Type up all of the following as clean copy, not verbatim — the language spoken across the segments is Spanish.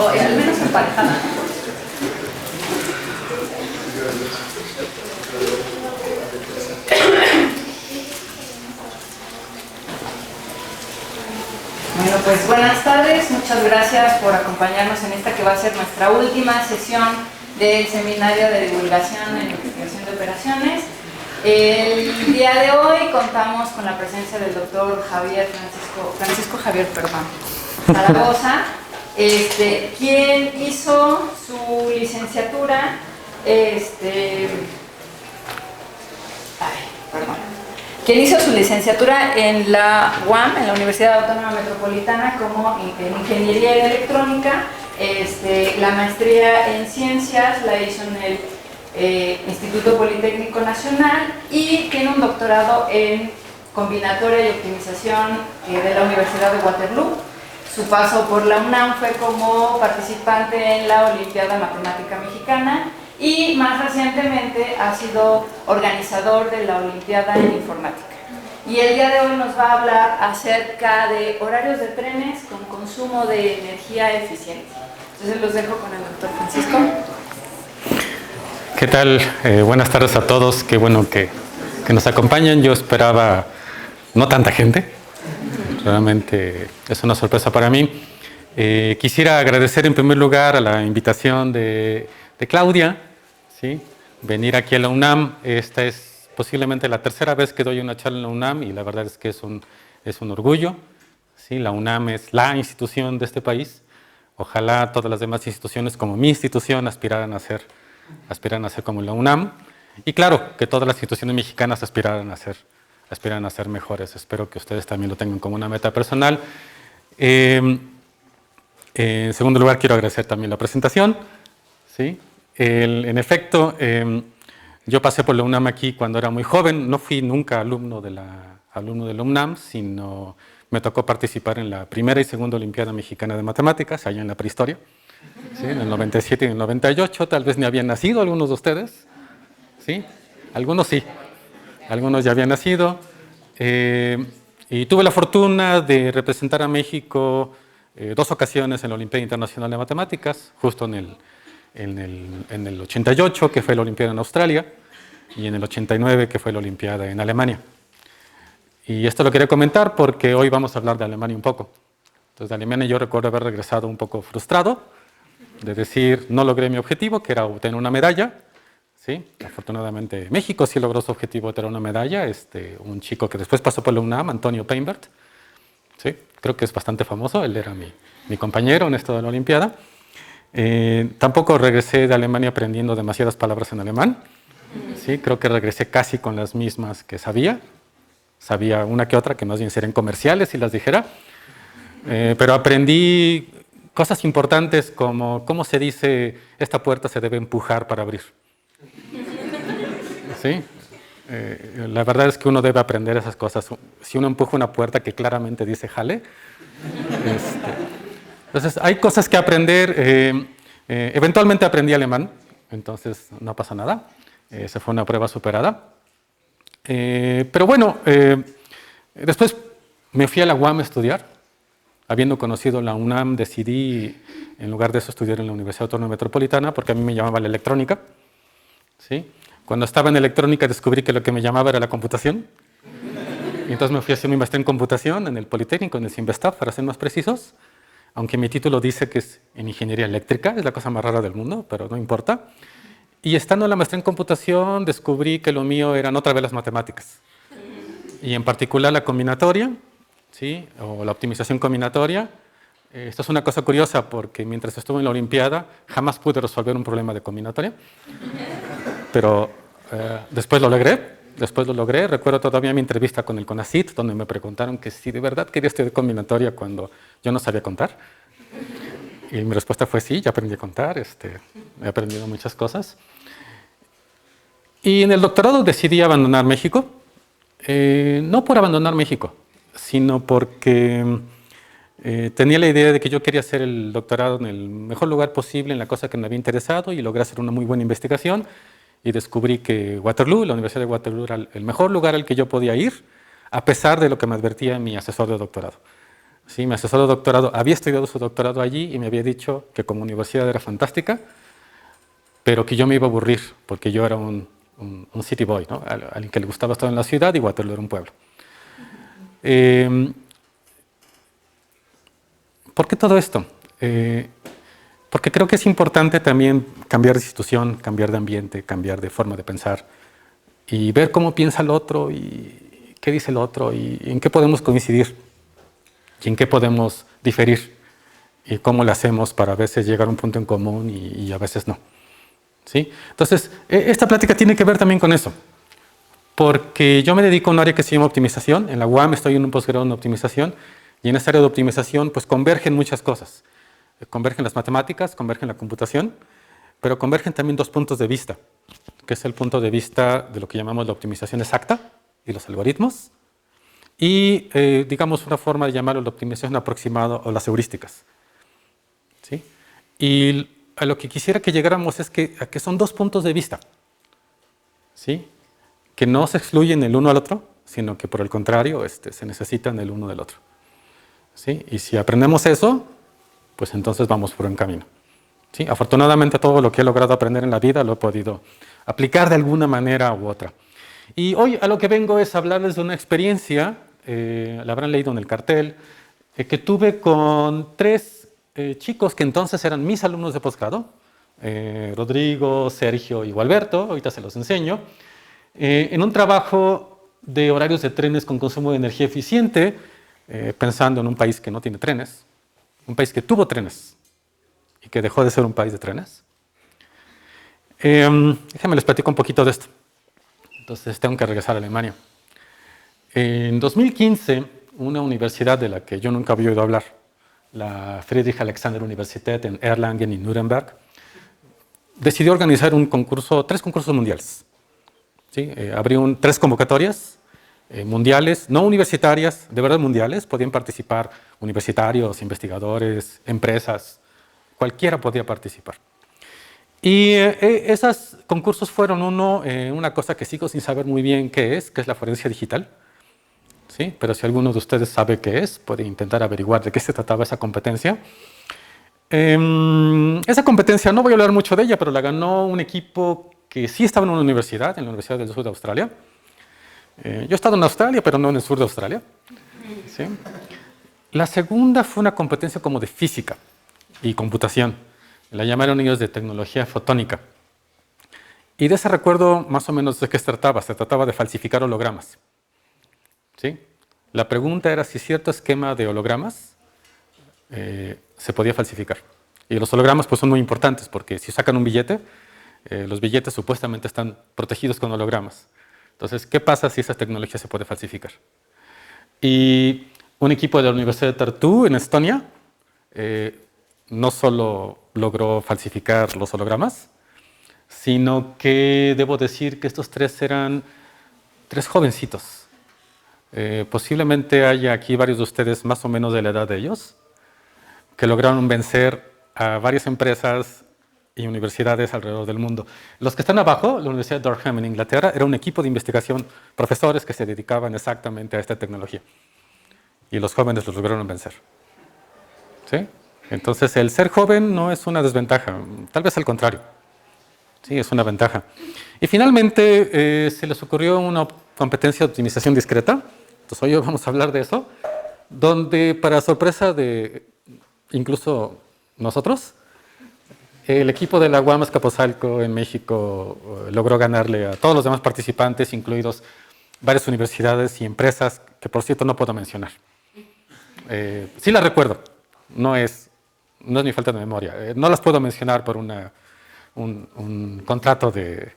o al menos emparejada. Bueno, pues buenas tardes, muchas gracias por acompañarnos en esta que va a ser nuestra última sesión del Seminario de Divulgación en Investigación de Operaciones. El día de hoy contamos con la presencia del doctor Francisco Javier Zaragoza, quien hizo su licenciatura, en la UAM, en la Universidad Autónoma Metropolitana, como en Ingeniería Electrónica. La maestría en Ciencias la hizo en el Instituto Politécnico Nacional y tiene un doctorado en Combinatoria y Optimización de la Universidad de Waterloo. Su paso por la UNAM fue como participante en la Olimpiada Matemática Mexicana y más recientemente ha sido organizador de la Olimpiada en Informática. Y el día de hoy nos va a hablar acerca de horarios de trenes con consumo de energía eficiente. Entonces los dejo con el doctor Francisco. ¿Qué tal? Buenas tardes a todos. Qué bueno que nos acompañan. Yo esperaba no tanta gente. Realmente es una sorpresa para mí. Quisiera agradecer en primer lugar a la invitación de Claudia, ¿sí? Venir aquí a la UNAM. Esta es posiblemente la tercera vez que doy una charla en la UNAM y la verdad es que es un orgullo, ¿sí? La UNAM es la institución de este país. Ojalá todas las demás instituciones como mi institución aspiraran a ser como la UNAM. Y claro, que todas las instituciones mexicanas aspiran a ser mejores. Espero que ustedes también lo tengan como una meta personal. En segundo lugar, quiero agradecer también la presentación, ¿sí? En efecto, yo pasé por la UNAM aquí cuando era muy joven. No fui nunca alumno de la UNAM, sino me tocó participar en la primera y segunda Olimpiada Mexicana de Matemáticas, allá en la prehistoria, ¿sí? En el 97 y en el 98. Tal vez ni habían nacido algunos de ustedes, ¿sí? Algunos sí. Algunos ya habían nacido, y tuve la fortuna de representar a México 2 ocasiones en la Olimpiada Internacional de Matemáticas, justo en el 88, que fue la Olimpiada en Australia, y en el 89, que fue la Olimpiada en Alemania. Y esto lo quería comentar porque hoy vamos a hablar de Alemania un poco. Entonces, de Alemania yo recuerdo haber regresado un poco frustrado, de decir, no logré mi objetivo, que era obtener una medalla. ¿Sí? Afortunadamente México sí logró su objetivo de tener una medalla. Un chico que después pasó por la UNAM, Antonio Peinbert, ¿sí? Creo que es bastante famoso, él era mi compañero en esto de la Olimpiada. Tampoco regresé de Alemania aprendiendo demasiadas palabras en alemán, ¿sí? Creo que regresé casi con las mismas que sabía una que otra que más bien serían comerciales si las dijera, pero aprendí cosas importantes como cómo se dice esta puerta se debe empujar para abrir. ¿Sí? La verdad es que uno debe aprender esas cosas. Si uno empuja una puerta que claramente dice jale. Entonces, hay cosas que aprender. Eventualmente aprendí alemán, entonces no pasa nada. Esa fue una prueba superada. Pero bueno, después me fui a la UAM a estudiar. Habiendo conocido la UNAM, decidí, en lugar de eso, estudiar en la Universidad Autónoma Metropolitana, porque a mí me llamaba la electrónica, ¿sí? Cuando estaba en electrónica descubrí que lo que me llamaba era la computación. Y entonces me fui a hacer mi maestría en computación en el Politécnico, en el CIMBESTAF, para ser más precisos. Aunque mi título dice que es en ingeniería eléctrica, es la cosa más rara del mundo, pero no importa. Y estando en la maestría en computación descubrí que lo mío eran otra vez las matemáticas. Y en particular la combinatoria, ¿sí? O la optimización combinatoria. Esto es una cosa curiosa porque mientras estuve en la Olimpiada jamás pude resolver un problema de combinatoria. Pero después lo logré. Recuerdo todavía mi entrevista con el CONACYT, donde me preguntaron que si de verdad quería estudiar combinatoria cuando yo no sabía contar. Y mi respuesta fue sí, ya aprendí a contar, he aprendido muchas cosas. Y en el doctorado decidí abandonar México. No por abandonar México, sino porque tenía la idea de que yo quería hacer el doctorado en el mejor lugar posible, en la cosa que me había interesado, y logré hacer una muy buena investigación. Y descubrí que Waterloo, la Universidad de Waterloo, era el mejor lugar al que yo podía ir, a pesar de lo que me advertía mi asesor de doctorado. Sí, mi asesor de doctorado había estudiado su doctorado allí y me había dicho que como universidad era fantástica, pero que yo me iba a aburrir porque yo era un city boy, ¿no? Alguien que le gustaba estar en la ciudad y Waterloo era un pueblo. ¿Por qué todo esto? Porque creo que es importante también cambiar de institución, cambiar de ambiente, cambiar de forma de pensar y ver cómo piensa el otro y qué dice el otro y en qué podemos coincidir y en qué podemos diferir y cómo lo hacemos para a veces llegar a un punto en común y a veces no. ¿Sí? Entonces, esta plática tiene que ver también con eso, porque yo me dedico a un área que se llama optimización. En la UAM estoy en un posgrado en optimización y en esta área de optimización pues convergen muchas cosas. Convergen las matemáticas, convergen la computación, pero convergen también dos puntos de vista, que es el punto de vista de lo que llamamos la optimización exacta y los algoritmos, y digamos una forma de llamarlo la optimización aproximada o las heurísticas. ¿Sí? Y a lo que quisiera que llegáramos es que son dos puntos de vista, ¿sí? Que no se excluyen el uno al otro, sino que por el contrario se necesitan el uno del otro. ¿Sí? Y si aprendemos eso, pues entonces vamos por un camino. ¿Sí? Afortunadamente todo lo que he logrado aprender en la vida lo he podido aplicar de alguna manera u otra. Y hoy a lo que vengo es hablarles de una experiencia, la habrán leído en el cartel, que tuve con tres chicos que entonces eran mis alumnos de posgrado, Rodrigo, Sergio y Gualberto, ahorita se los enseño, en un trabajo de horarios de trenes con consumo de energía eficiente, pensando en un país que no tiene trenes, un país que tuvo trenes y que dejó de ser un país de trenes. Déjenme les platico un poquito de esto. Entonces tengo que regresar a Alemania. En 2015, una universidad de la que yo nunca había oído hablar, la Friedrich Alexander Universität en Erlangen y Nuremberg, decidió organizar tres concursos mundiales. ¿Sí? Abrió tres convocatorias mundiales, no universitarias, de verdad mundiales. Podían participar universitarios, investigadores, empresas, cualquiera podía participar. Y esos concursos fueron una cosa que sigo sin saber muy bien qué es la forencia digital. ¿Sí? Pero si alguno de ustedes sabe qué es, puede intentar averiguar de qué se trataba esa competencia. Esa competencia, no voy a hablar mucho de ella, pero la ganó un equipo que sí estaba en una universidad, en la Universidad del Sur de Australia. Yo he estado en Australia, pero no en el sur de Australia. ¿Sí? La segunda fue una competencia como de física y computación. La llamaron ellos de tecnología fotónica. Y de ese recuerdo más o menos de qué se trataba. Se trataba de falsificar hologramas. ¿Sí? La pregunta era si cierto esquema de hologramas se podía falsificar. Y los hologramas pues, son muy importantes porque si sacan un billete, los billetes supuestamente están protegidos con hologramas. Entonces, ¿qué pasa si esa tecnología se puede falsificar? Y un equipo de la Universidad de Tartu, en Estonia, no solo logró falsificar los hologramas, sino que debo decir que estos tres eran tres jovencitos. Posiblemente haya aquí varios de ustedes más o menos de la edad de ellos, que lograron vencer a varias empresas y universidades alrededor del mundo. Los que están abajo, la Universidad de Durham en Inglaterra, era un equipo de investigación, profesores que se dedicaban exactamente a esta tecnología. Y los jóvenes los lograron vencer. ¿Sí? Entonces, el ser joven no es una desventaja, tal vez al contrario. Sí, es una ventaja. Y finalmente, se les ocurrió una competencia de optimización discreta. Entonces, hoy vamos a hablar de eso, donde, para sorpresa de incluso nosotros, el equipo de la UAM Azcapotzalco en México logró ganarle a todos los demás participantes, incluidos varias universidades y empresas que, por cierto, no puedo mencionar. Sí las recuerdo, no es mi falta de memoria. No las puedo mencionar por un contrato de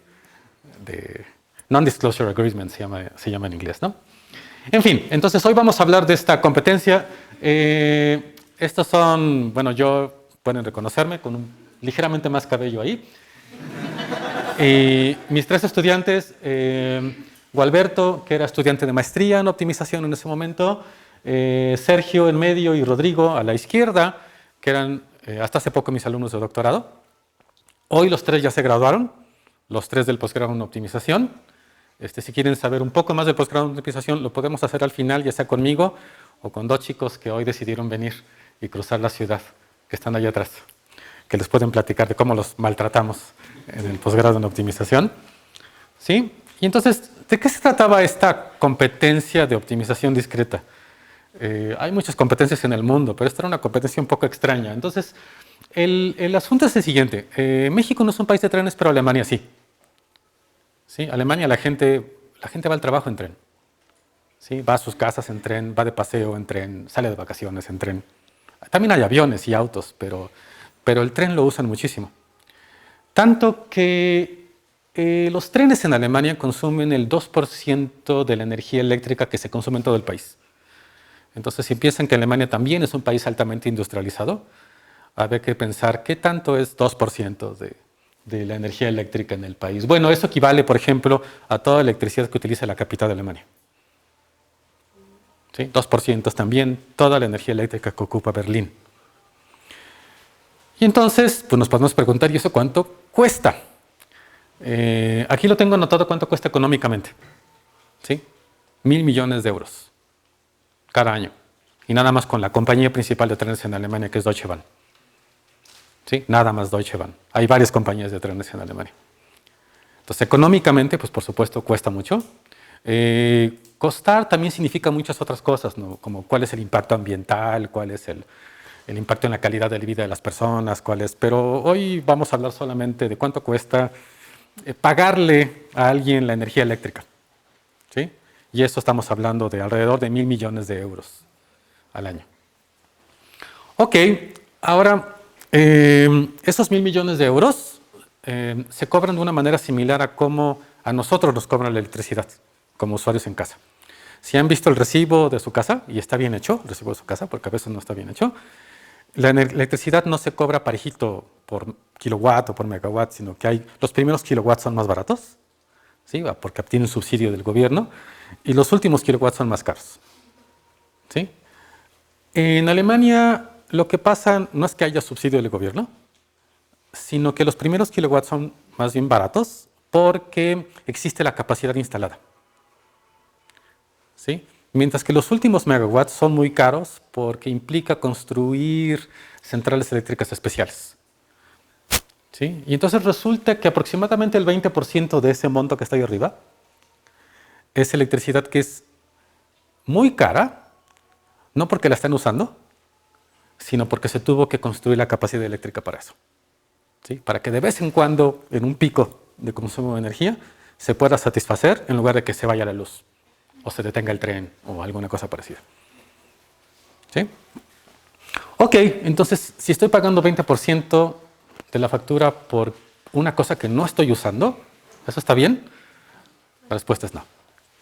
non-disclosure agreement, se llama en inglés, ¿no? En fin, entonces hoy vamos a hablar de esta competencia. Estos son, bueno, pueden reconocerme con ligeramente más cabello ahí. Mis tres estudiantes, Gualberto, que era estudiante de maestría en optimización en ese momento, Sergio en medio y Rodrigo a la izquierda, que eran hasta hace poco mis alumnos de doctorado. Hoy los tres ya se graduaron, los tres del posgrado en optimización. Si quieren saber un poco más del posgrado en optimización, lo podemos hacer al final, ya sea conmigo o con dos chicos que hoy decidieron venir y cruzar la ciudad, que están allá atrás, que les pueden platicar de cómo los maltratamos en el posgrado en optimización. ¿Sí? Y entonces, ¿de qué se trataba esta competencia de optimización discreta? Hay muchas competencias en el mundo, pero esta era una competencia un poco extraña. Entonces, el asunto es el siguiente. México no es un país de trenes, pero Alemania sí. ¿Sí? Alemania la gente va al trabajo en tren. ¿Sí? Va a sus casas en tren, va de paseo en tren, sale de vacaciones en tren. También hay aviones y autos, pero el tren lo usan muchísimo. Tanto que los trenes en Alemania consumen el 2% de la energía eléctrica que se consume en todo el país. Entonces, si piensan que Alemania también es un país altamente industrializado, habría que pensar qué tanto es 2% de la energía eléctrica en el país. Bueno, eso equivale, por ejemplo, a toda la electricidad que utiliza la capital de Alemania. ¿Sí? 2% es también toda la energía eléctrica que ocupa Berlín. Y entonces, pues nos podemos preguntar, ¿y eso cuánto cuesta? Aquí lo tengo anotado cuánto cuesta económicamente. ¿Sí? 1.000 millones de euros cada año. Y nada más con la compañía principal de trenes en Alemania, que es Deutsche Bahn. ¿Sí? Nada más Deutsche Bahn. Hay varias compañías de trenes en Alemania. Entonces, económicamente, pues por supuesto, cuesta mucho. Costar también significa muchas otras cosas, ¿no? Como cuál es el impacto ambiental, cuál es el impacto en la calidad de vida de las personas, pero hoy vamos a hablar solamente de cuánto cuesta pagarle a alguien la energía eléctrica. ¿Sí? Y eso estamos hablando de alrededor de 1.000 millones de euros al año. Ok, ahora, esos 1.000 millones de euros se cobran de una manera similar a cómo a nosotros nos cobran la electricidad, como usuarios en casa. Si han visto el recibo de su casa, y está bien hecho, el recibo de su casa, porque a veces no está bien hecho, la electricidad no se cobra parejito por kilowatt o por megawatt, sino que los primeros kilowatts son más baratos, ¿sí? Porque obtienen subsidio del gobierno, y los últimos kilowatts son más caros. ¿Sí? En Alemania lo que pasa no es que haya subsidio del gobierno, sino que los primeros kilowatts son más bien baratos porque existe la capacidad instalada. ¿Sí? Mientras que los últimos megawatts son muy caros porque implica construir centrales eléctricas especiales. ¿Sí? Y entonces resulta que aproximadamente el 20% de ese monto que está ahí arriba es electricidad que es muy cara, no porque la están usando, sino porque se tuvo que construir la capacidad eléctrica para eso. ¿Sí? Para que de vez en cuando, en un pico de consumo de energía, se pueda satisfacer en lugar de que se vaya la luz, o se detenga el tren, o alguna cosa parecida. ¿Sí? Ok, entonces, si estoy pagando 20% de la factura por una cosa que no estoy usando, ¿eso está bien? La respuesta es no.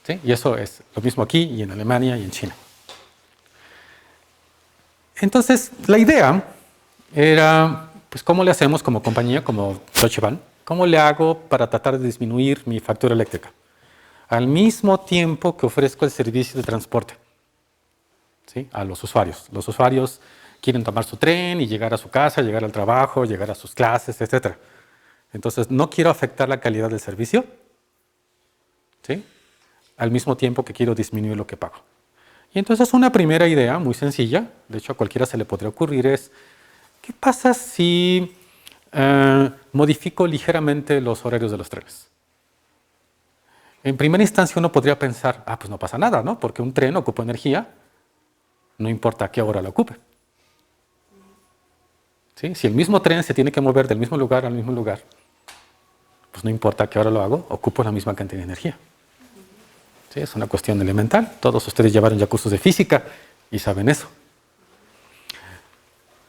¿Sí? Y eso es lo mismo aquí, y en Alemania, y en China. Entonces, la idea era, pues, ¿cómo le hacemos como compañía, como Deutsche Bahn? ¿Cómo le hago para tratar de disminuir mi factura eléctrica? Al mismo tiempo que ofrezco el servicio de transporte, ¿sí? A los usuarios. Los usuarios quieren tomar su tren y llegar a su casa, llegar al trabajo, llegar a sus clases, etc. Entonces, no quiero afectar la calidad del servicio, ¿sí? Al mismo tiempo que quiero disminuir lo que pago. Y entonces una primera idea muy sencilla, de hecho a cualquiera se le podría ocurrir, es ¿qué pasa si modifico ligeramente los horarios de los trenes? En primera instancia uno podría pensar, pues no pasa nada, ¿no? Porque un tren ocupa energía, no importa a qué hora la ocupe. ¿Sí? Si el mismo tren se tiene que mover del mismo lugar al mismo lugar, pues no importa a qué hora lo hago, ocupo la misma cantidad de energía. ¿Sí? Es una cuestión elemental. Todos ustedes llevaron ya cursos de física y saben eso.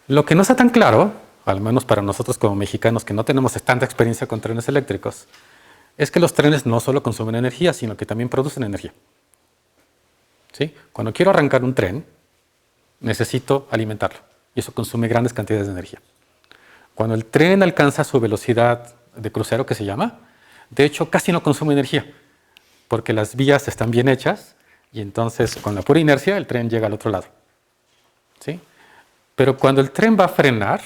Lo que no está tan claro, al menos para nosotros como mexicanos que no tenemos tanta experiencia con trenes eléctricos, es que los trenes no solo consumen energía, sino que también producen energía. ¿Sí? Cuando quiero arrancar un tren, necesito alimentarlo y eso consume grandes cantidades de energía. Cuando el tren alcanza su velocidad de crucero, que se llama, de hecho casi no consume energía, porque las vías están bien hechas y entonces con la pura inercia el tren llega al otro lado. ¿Sí? Pero cuando el tren va a frenar,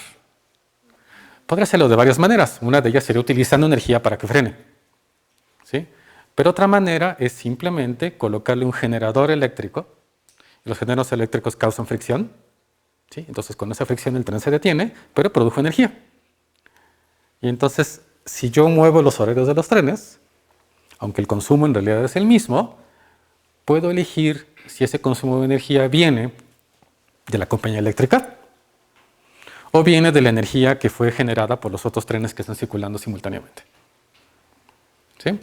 podría hacerlo de varias maneras. Una de ellas sería utilizando energía para que frene. ¿Sí? Pero otra manera es simplemente colocarle un generador eléctrico. Los generadores eléctricos causan fricción, ¿sí? Entonces con esa fricción el tren se detiene, pero produjo energía. Y entonces, si yo muevo los horarios de los trenes, aunque el consumo en realidad es el mismo, puedo elegir si ese consumo de energía viene de la compañía eléctrica o viene de la energía que fue generada por los otros trenes que están circulando simultáneamente. ¿Sí?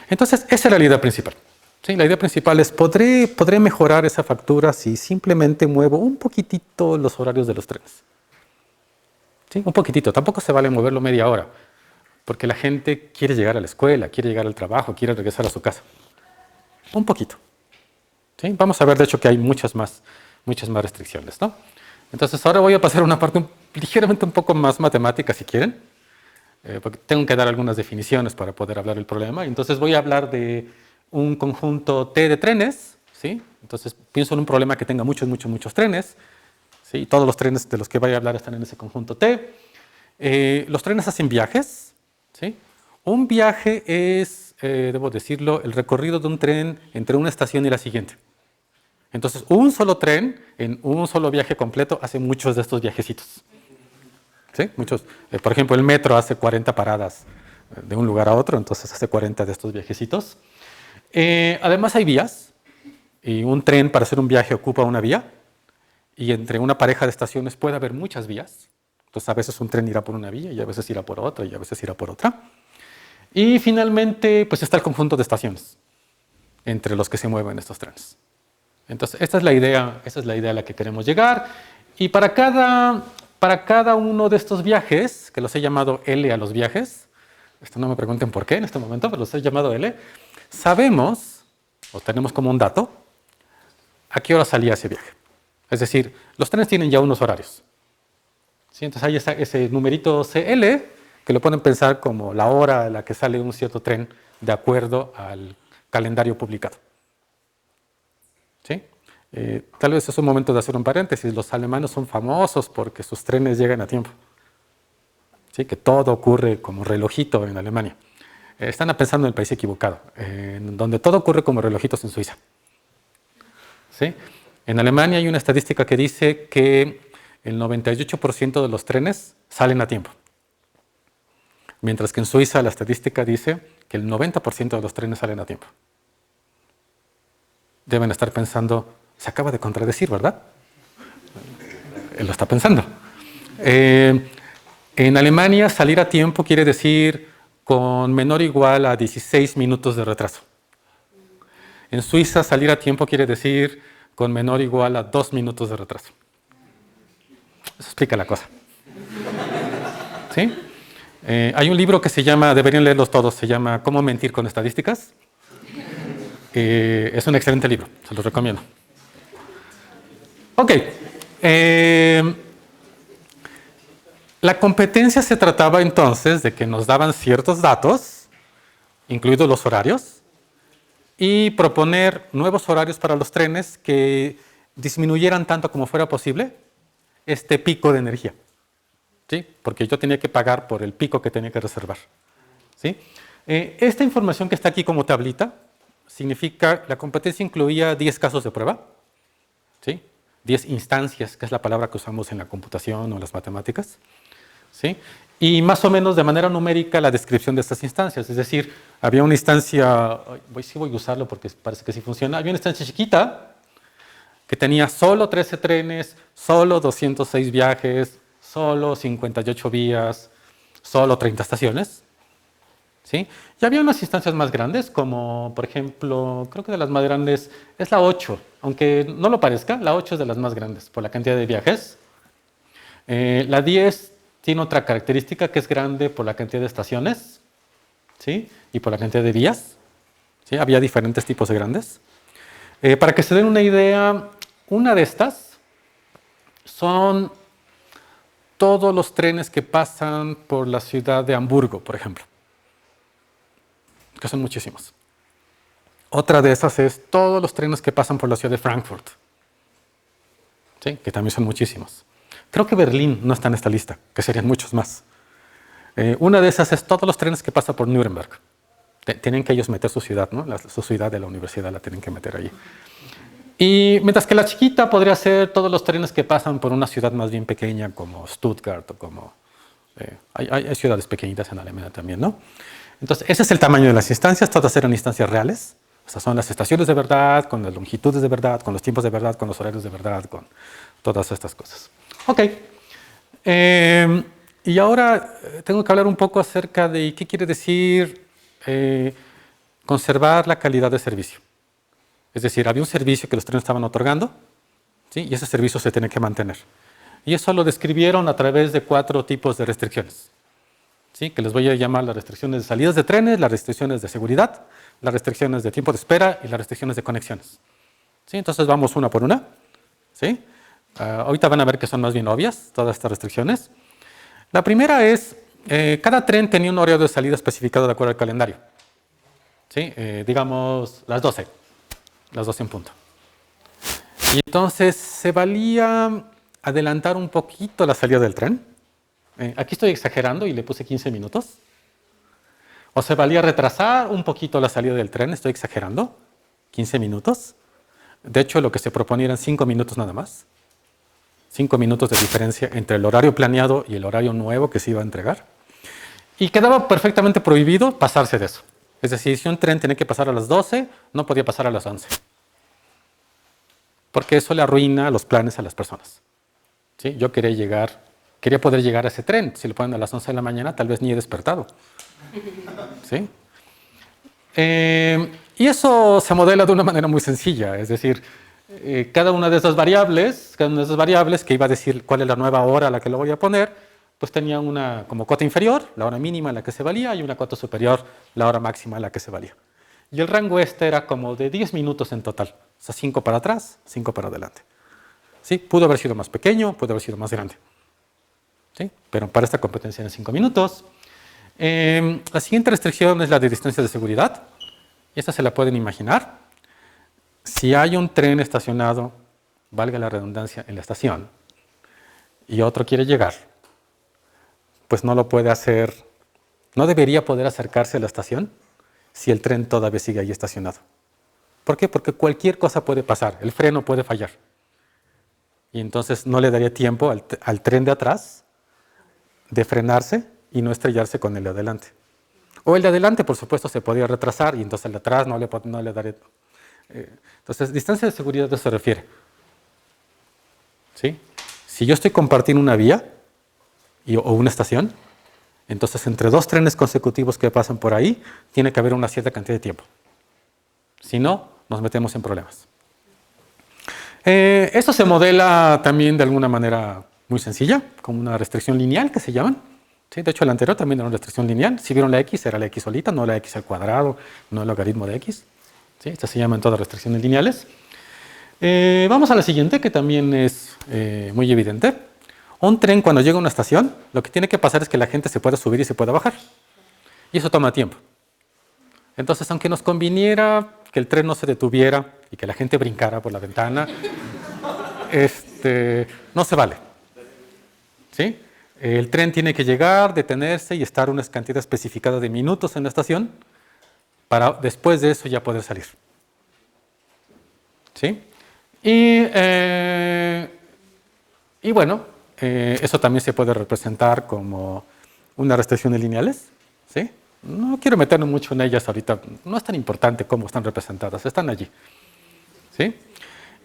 Entonces, esa es la idea principal. ¿Sí? La idea principal es, ¿podré mejorar esa factura si simplemente muevo un poquitito los horarios de los trenes? ¿Sí? Un poquitito, tampoco se vale moverlo media hora, porque la gente quiere llegar a la escuela, quiere llegar al trabajo, quiere regresar a su casa. Un poquito. ¿Sí? Vamos a ver, de hecho, que hay muchas más restricciones, ¿no? Entonces, ahora voy a pasar a una parte ligeramente un poco más matemática, si quieren, porque tengo que dar algunas definiciones para poder hablar del problema. Entonces, voy a hablar de un conjunto T de trenes, ¿sí? Entonces, pienso en un problema que tenga muchos trenes, ¿sí? Todos los trenes de los que voy a hablar están en ese conjunto T. Los trenes hacen viajes, ¿sí? Un viaje es, debo decirlo, el recorrido de un tren entre una estación y la siguiente. Entonces, un solo tren en un solo viaje completo hace muchos de estos viajecitos. ¿Sí? Muchos. Por ejemplo, el metro hace 40 paradas de un lugar a otro, entonces hace 40 de estos viajecitos. Además hay vías, y un tren para hacer un viaje ocupa una vía, y entre una pareja de estaciones puede haber muchas vías. Entonces, a veces un tren irá por una vía, y a veces irá por otra, y a veces irá por otra. Y finalmente, pues está el conjunto de estaciones entre los que se mueven estos trenes. Entonces, esta es la idea a la que queremos llegar. Y para cada uno de estos viajes, que los he llamado L a los viajes, esto no me pregunten por qué en este momento, pero los he llamado L, sabemos, o tenemos como un dato, a qué hora salía ese viaje. Es decir, los trenes tienen ya unos horarios. ¿Sí? Entonces hay ese numerito CL, que lo pueden pensar como la hora a la que sale un cierto tren de acuerdo al calendario publicado. ¿Sí? Tal vez es un momento de hacer un paréntesis. Los alemanes son famosos porque sus trenes llegan a tiempo. ¿Sí? Que todo ocurre como relojito en Alemania. Están pensando en el país equivocado, donde todo ocurre como relojitos en Suiza. ¿Sí? En Alemania hay una estadística que dice que el 98% de los trenes salen a tiempo. Mientras que en Suiza la estadística dice que el 90% de los trenes salen a tiempo. Deben estar pensando, se acaba de contradecir, ¿verdad? Él lo está pensando. En Alemania, salir a tiempo quiere decir con menor o igual a 16 minutos de retraso. En Suiza, salir a tiempo quiere decir con menor o igual a 2 minutos de retraso. Eso explica la cosa. ¿Sí? Hay un libro que se llama, deberían leerlos todos, se llama ¿Cómo mentir con estadísticas? Es un excelente libro, se los recomiendo. Ok. La competencia se trataba entonces de que nos daban ciertos datos, incluidos los horarios, y proponer nuevos horarios para los trenes que disminuyeran tanto como fuera posible este pico de energía. ¿Sí? Porque yo tenía que pagar por el pico que tenía que reservar. ¿Sí? Esta información que está aquí como tablita significa, la competencia incluía 10 casos de prueba, ¿sí? 10 instancias, que es la palabra que usamos en la computación o en las matemáticas, ¿sí? Y más o menos de manera numérica la descripción de estas instancias, es decir, había una instancia, sí voy a usarlo porque parece que sí funciona, había una instancia chiquita que tenía solo 13 trenes, solo 206 viajes, solo 58 vías, solo 30 estaciones. ¿Sí? Y había unas instancias más grandes, como por ejemplo, creo que de las más grandes es la 8, aunque no lo parezca, la 8 es de las más grandes por la cantidad de viajes. La 10 tiene otra característica que es grande por la cantidad de estaciones, ¿sí? Y por la cantidad de vías. ¿Sí? Había diferentes tipos de grandes. Para que se den una idea, una de estas son todos los trenes que pasan por la ciudad de Hamburgo, por ejemplo, que son muchísimos. Otra de esas es todos los trenes que pasan por la ciudad de Frankfurt, ¿sí? Que también son muchísimos. Creo que Berlín no está en esta lista, que serían muchos más. Una de esas es todos los trenes que pasan por Nuremberg. Tienen que ellos meter su ciudad, ¿no? Su ciudad de la universidad la tienen que meter allí. Y mientras que la chiquita podría ser todos los trenes que pasan por una ciudad más bien pequeña como Stuttgart o como... hay ciudades pequeñitas en Alemania también, ¿no? Entonces, ese es el tamaño de las instancias. Todas eran instancias reales. O sea, son las estaciones de verdad, con las longitudes de verdad, con los tiempos de verdad, con los horarios de verdad, con todas estas cosas. Ok. Y ahora tengo que hablar un poco acerca de qué quiere decir conservar la calidad de servicio. Es decir, había un servicio que los trenes estaban otorgando, ¿sí? Y ese servicio se tiene que mantener. Y eso lo describieron a través de 4 tipos de restricciones, ¿sí? Que les voy a llamar las restricciones de salidas de trenes, las restricciones de seguridad, las restricciones de tiempo de espera y las restricciones de conexiones. ¿Sí? Entonces vamos una por una. ¿Sí? Ahorita van a ver que son más bien obvias todas estas restricciones. La primera es, cada tren tenía un horario de salida especificado de acuerdo al calendario. ¿Sí? Digamos las 12 en punto. Y entonces se valía adelantar un poquito la salida del tren. Aquí estoy exagerando y le puse 15 minutos. O se valía retrasar un poquito la salida del tren, estoy exagerando, 15 minutos. De hecho, lo que se proponía eran 5 minutos nada más. 5 minutos de diferencia entre el horario planeado y el horario nuevo que se iba a entregar. Y quedaba perfectamente prohibido pasarse de eso. Es decir, si un tren tenía que pasar a las 12, no podía pasar a las 11. Porque eso le arruina los planes a las personas. ¿Sí? Yo quería poder llegar a ese tren. Si lo ponen a las 11 de la mañana, tal vez ni he despertado. ¿Sí? Y eso se modela de una manera muy sencilla. Es decir, cada una de esas variables que iba a decir cuál es la nueva hora a la que lo voy a poner, pues tenía una como cota inferior, la hora mínima en la que se valía, y una cota superior, la hora máxima en la que se valía. Y el rango era como de 10 minutos en total. O sea, 5 para atrás, 5 para adelante. ¿Sí? Pudo haber sido más pequeño, pudo haber sido más grande. ¿Sí? Pero para esta competencia eran 5 minutos. La siguiente restricción es la de distancia de seguridad. Y esta se la pueden imaginar. Si hay un tren estacionado, valga la redundancia, en la estación, y otro quiere llegar, pues no lo puede hacer, no debería poder acercarse a la estación si el tren todavía sigue ahí estacionado. ¿Por qué? Porque cualquier cosa puede pasar, el freno puede fallar. Y entonces no le daría tiempo al tren de atrás de frenarse y no estrellarse con el de adelante. O el de adelante, por supuesto, se podría retrasar y entonces el de atrás no le daría... entonces, distancia de seguridad a eso se refiere. ¿Sí? Si yo estoy compartiendo una vía o una estación, entonces entre 2 trenes consecutivos que pasan por ahí, tiene que haber una cierta cantidad de tiempo. Si no, nos metemos en problemas. Esto se modela también de alguna manera muy sencilla, como una restricción lineal que se llaman. ¿Sí? De hecho, el anterior también era una restricción lineal. Si vieron la X, era la X solita, no la X al cuadrado, no el logaritmo de X. ¿Sí? Estas se llaman todas restricciones lineales. Vamos a la siguiente, que también es muy evidente. Un tren, cuando llega a una estación, lo que tiene que pasar es que la gente se pueda subir y se pueda bajar. Y eso toma tiempo. Entonces, aunque nos conviniera que el tren no se detuviera y que la gente brincara por la ventana, no se vale. ¿Sí? El tren tiene que llegar, detenerse y estar una cantidad especificada de minutos en la estación para después de eso ya poder salir. ¿Sí? Y bueno, eso también se puede representar como unas restricciones lineales. ¿Sí? No quiero meterme mucho en ellas ahorita, no es tan importante cómo están representadas, están allí. ¿Sí?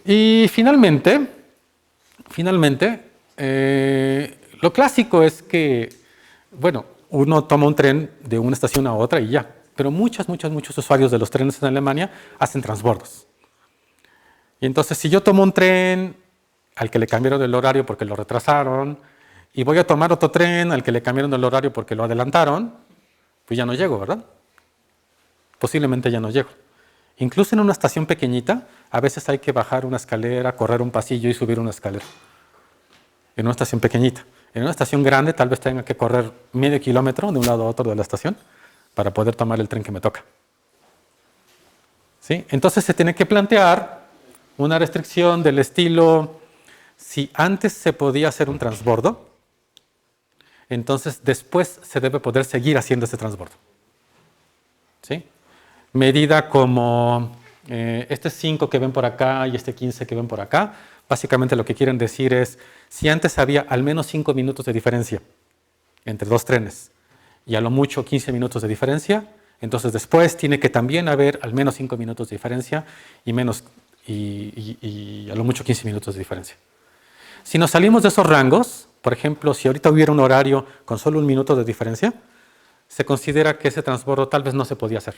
Y finalmente, lo clásico es que, bueno, uno toma un tren de una estación a otra y ya, pero muchos usuarios de los trenes en Alemania hacen transbordos. Y entonces, si yo tomo un tren al que le cambiaron el horario porque lo retrasaron, y voy a tomar otro tren al que le cambiaron el horario porque lo adelantaron, pues ya no llego, ¿verdad? Posiblemente ya no llego. Incluso en una estación pequeñita, a veces hay que bajar una escalera, correr un pasillo y subir una escalera. En una estación pequeñita. En una estación grande tal vez tenga que correr medio kilómetro de un lado a otro de la estación para poder tomar el tren que me toca. ¿Sí? Entonces se tiene que plantear una restricción del estilo, si antes se podía hacer un transbordo, entonces después se debe poder seguir haciendo ese transbordo. ¿Sí? medida como este 5 que ven por acá y este 15 que ven por acá. Básicamente lo que quieren decir es, si antes había al menos 5 minutos de diferencia entre dos trenes y a lo mucho 15 minutos de diferencia, entonces después tiene que también haber al menos 5 minutos de diferencia y a lo mucho 15 minutos de diferencia. Si nos salimos de esos rangos, por ejemplo, si ahorita hubiera un horario con solo 1 minuto de diferencia, se considera que ese transbordo tal vez no se podía hacer.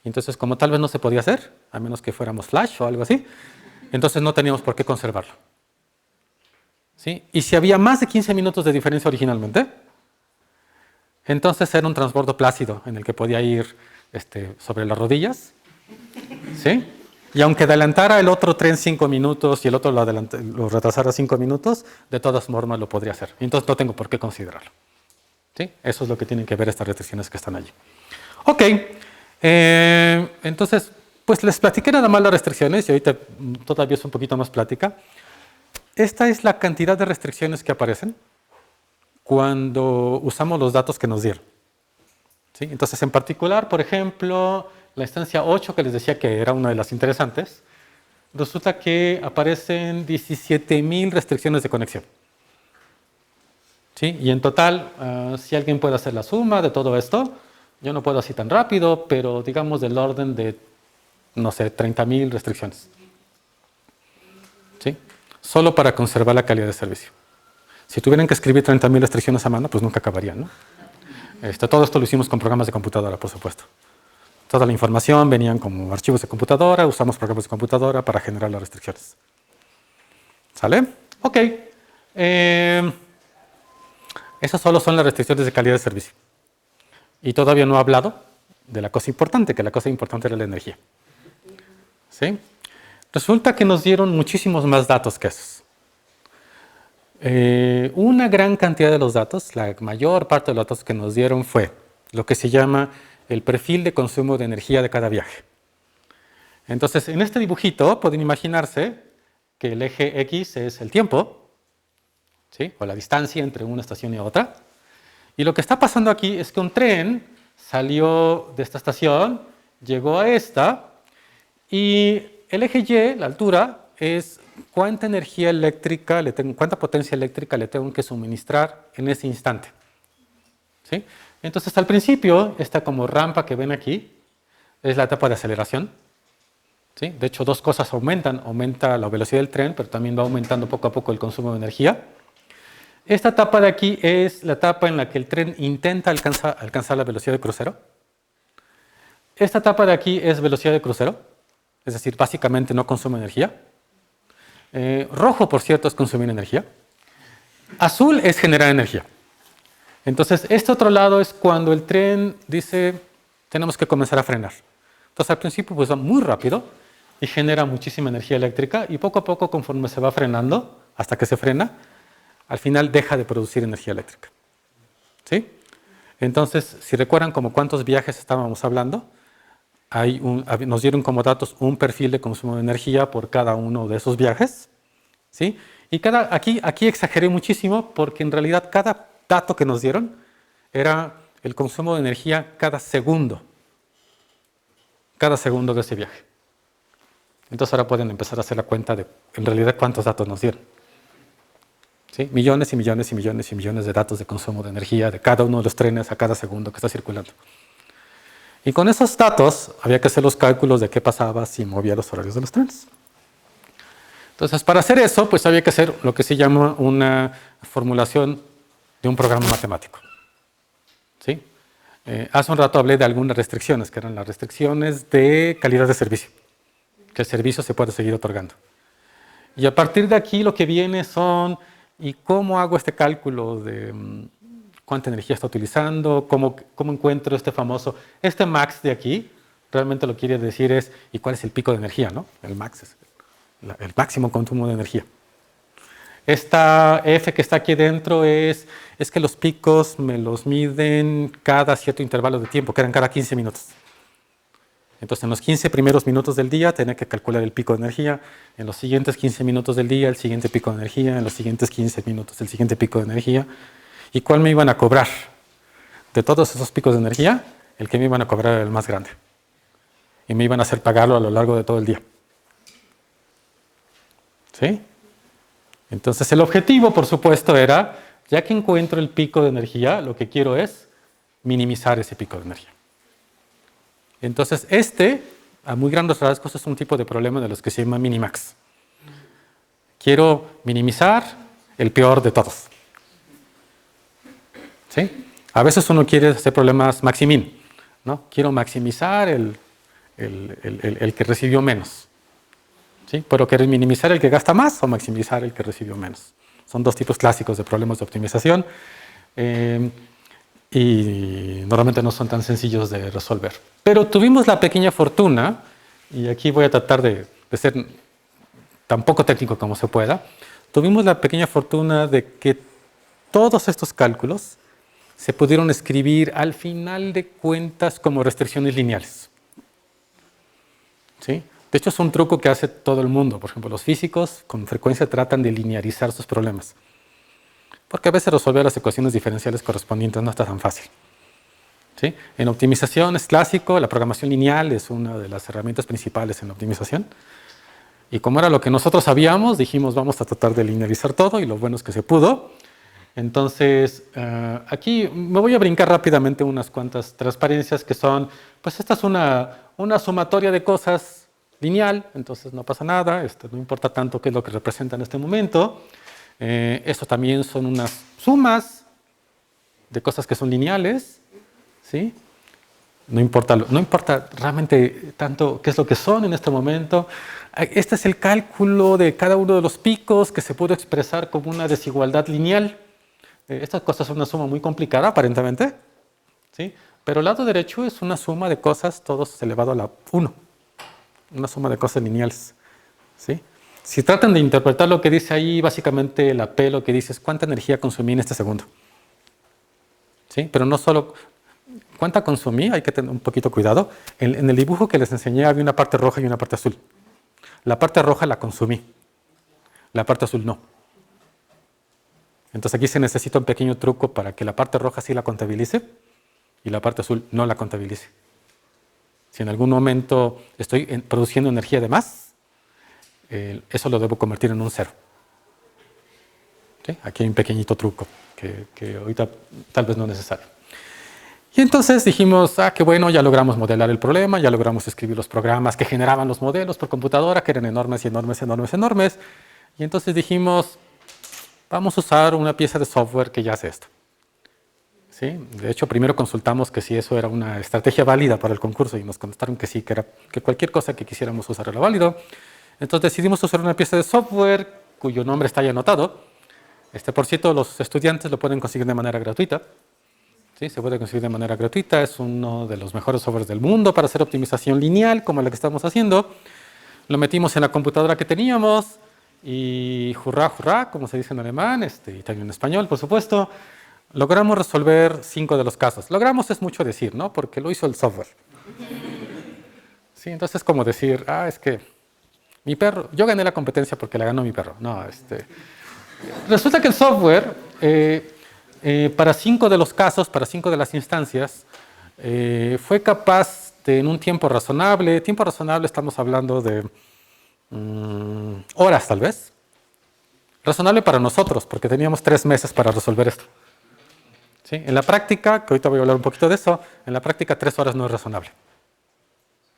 Entonces, como tal vez no se podía hacer, a menos que fuéramos flash o algo así, entonces no teníamos por qué conservarlo. ¿Sí? Y si había más de 15 minutos de diferencia originalmente, entonces era un transbordo plácido en el que podía ir sobre las rodillas. ¿Sí? Y aunque adelantara el otro tren 5 minutos y el otro lo retrasara 5 minutos, de todas formas lo podría hacer. Entonces no tengo por qué considerarlo. ¿Sí? Eso es lo que tienen que ver estas restricciones que están allí. Ok. Entonces, pues les platiqué nada más las restricciones y ahorita todavía es un poquito más plática. Esta es la cantidad de restricciones que aparecen cuando usamos los datos que nos dieron. ¿Sí? Entonces, en particular, por ejemplo, la instancia 8, que les decía que era una de las interesantes, resulta que aparecen 17,000 restricciones de conexión. ¿Sí? Y en total, si alguien puede hacer la suma de todo esto, yo no puedo así tan rápido, pero digamos del orden de, no sé, 30,000 restricciones. ¿Sí? Solo para conservar la calidad de servicio. Si tuvieran que escribir 30,000 restricciones a mano, pues nunca acabarían, ¿no? Todo esto lo hicimos con programas de computadora, por supuesto. Toda la información venían como archivos de computadora, usamos programas de computadora para generar las restricciones. ¿Sale? Ok. Esas solo son las restricciones de calidad de servicio. Y todavía no he hablado de la cosa importante, que la cosa importante era la energía. ¿Sí? Resulta que nos dieron muchísimos más datos que esos. Una gran cantidad de los datos, la mayor parte de los datos que nos dieron fue lo que se llama el perfil de consumo de energía de cada viaje. Entonces, en este dibujito pueden imaginarse que el eje X es el tiempo, ¿sí? O la distancia entre una estación y otra. Y lo que está pasando aquí es que un tren salió de esta estación, llegó a esta, y el eje Y, la altura, es cuánta energía eléctrica, cuánta potencia eléctrica le tengo que suministrar en ese instante. ¿Sí? Entonces, al principio, esta como rampa que ven aquí es la etapa de aceleración. ¿Sí? De hecho, dos cosas aumentan. Aumenta la velocidad del tren, pero también va aumentando poco a poco el consumo de energía. Esta etapa de aquí es la etapa en la que el tren intenta alcanzar la velocidad de crucero. Esta etapa de aquí es velocidad de crucero, es decir, básicamente no consume energía. Rojo, por cierto, es consumir energía. Azul es generar energía. Entonces, este otro lado es cuando el tren dice, tenemos que comenzar a frenar. Entonces, al principio pues va muy rápido y genera muchísima energía eléctrica y poco a poco, conforme se va frenando, hasta que se frena, al final deja de producir energía eléctrica. ¿Sí? Entonces, si recuerdan como cuántos viajes estábamos hablando, nos dieron como datos un perfil de consumo de energía por cada uno de esos viajes. ¿Sí? Y aquí exageré muchísimo porque en realidad cada dato que nos dieron era el consumo de energía cada segundo de ese viaje. Entonces ahora pueden empezar a hacer la cuenta de en realidad cuántos datos nos dieron. ¿Sí? Millones y millones y millones y millones de datos de consumo de energía de cada uno de los trenes a cada segundo que está circulando. Y con esos datos había que hacer los cálculos de qué pasaba si movía los horarios de los trenes. Entonces, para hacer eso, pues había que hacer lo que se llama una formulación de un programa matemático. ¿Sí? Hace un rato hablé de algunas restricciones, que eran las restricciones de calidad de servicio, que el servicio se puede seguir otorgando. Y a partir de aquí lo que viene son, ¿y cómo hago este cálculo de cuánta energía está utilizando? ¿Cómo encuentro este max de aquí? Realmente lo que quiere decir es, ¿y cuál es el pico de energía? ¿No? El max es el máximo consumo de energía. Esta F que está aquí dentro es que los picos me los miden cada cierto intervalo de tiempo, que eran cada 15 minutos. Entonces, en los 15 primeros minutos del día tenía que calcular el pico de energía, en los siguientes 15 minutos del día el siguiente pico de energía, en los siguientes 15 minutos el siguiente pico de energía, y cuál me iban a cobrar. De todos esos picos de energía, el que me iban a cobrar era el más grande. y me iban a hacer pagarlo a lo largo de todo el día. ¿Sí? Entonces el objetivo, por supuesto, era, ya que encuentro el pico de energía, lo que quiero es minimizar ese pico de energía. Entonces a muy grandes rasgos, es un tipo de problema de los que se llama minimax. Quiero minimizar el peor de todos. ¿Sí? A veces uno quiere hacer problemas maximin, ¿no? Quiero maximizar el que recibió menos. ¿Sí? Pero ¿quieres minimizar el que gasta más o maximizar el que recibió menos? Son dos tipos clásicos de problemas de optimización y normalmente no son tan sencillos de resolver. Pero tuvimos la pequeña fortuna, y aquí voy a tratar de ser tan poco técnico como se pueda, tuvimos la pequeña fortuna de que todos estos cálculos se pudieron escribir al final de cuentas como restricciones lineales. ¿Sí? De hecho, es un truco que hace todo el mundo. Por ejemplo, los físicos con frecuencia tratan de linearizar sus problemas. Porque a veces resolver las ecuaciones diferenciales correspondientes no está tan fácil. ¿Sí? En optimización es clásico, la programación lineal es una de las herramientas principales en la optimización. Y como era lo que nosotros sabíamos, dijimos vamos a tratar de linearizar todo y lo bueno es que se pudo. Entonces, aquí me voy a brincar rápidamente unas cuantas transparencias que son, pues esta es una sumatoria de cosas lineal, entonces no pasa nada, no importa tanto qué es lo que representa en este momento. Esto también son unas sumas de cosas que son lineales, ¿sí? No importa realmente tanto qué es lo que son en este momento. Este es el cálculo de cada uno de los picos que se puede expresar como una desigualdad lineal. Estas cosas son una suma muy complicada aparentemente, ¿sí? Pero el lado derecho es una suma de cosas, todos elevado a la 1. Una suma de cosas lineales, ¿sí? Si tratan de interpretar lo que dice ahí, básicamente la P lo que dice es cuánta energía consumí en este segundo. ¿Sí? Pero no solo cuánta consumí, hay que tener un poquito cuidado. En el dibujo que les enseñé había una parte roja y una parte azul. La parte roja la consumí, la parte azul no. Entonces aquí se necesita un pequeño truco para que la parte roja sí la contabilice y la parte azul no la contabilice. Si en algún momento estoy produciendo energía de más, eso lo debo convertir en un 0. ¿Sí? Aquí hay un pequeñito truco que ahorita tal vez no es necesario. Y entonces dijimos, qué bueno, ya logramos modelar el problema, ya logramos escribir los programas que generaban los modelos por computadora, que eran enormes y enormes, enormes, enormes. Y entonces dijimos, vamos a usar una pieza de software que ya hace esto. ¿Sí? De hecho, primero consultamos que si eso era una estrategia válida para el concurso y nos contestaron que sí, que cualquier cosa que quisiéramos usar era válido. Entonces decidimos usar una pieza de software cuyo nombre está ya anotado. Por cierto, los estudiantes lo pueden conseguir de manera gratuita. ¿Sí? Se puede conseguir de manera gratuita. Es uno de los mejores softwares del mundo para hacer optimización lineal como la que estamos haciendo. Lo metimos en la computadora que teníamos y hurra, hurra, como se dice en alemán, y también en español, por supuesto. Logramos resolver 5 de los casos. Logramos es mucho decir, ¿no? Porque lo hizo el software. Sí, entonces es como decir, es que mi perro, yo gané la competencia porque la ganó mi perro. No, resulta que el software, para 5 de los casos, para 5 de las instancias, fue capaz de, en un tiempo razonable estamos hablando de horas tal vez, razonable para nosotros, porque teníamos 3 meses para resolver esto. ¿Sí? En la práctica, que ahorita voy a hablar un poquito de eso, en la práctica 3 horas no es razonable.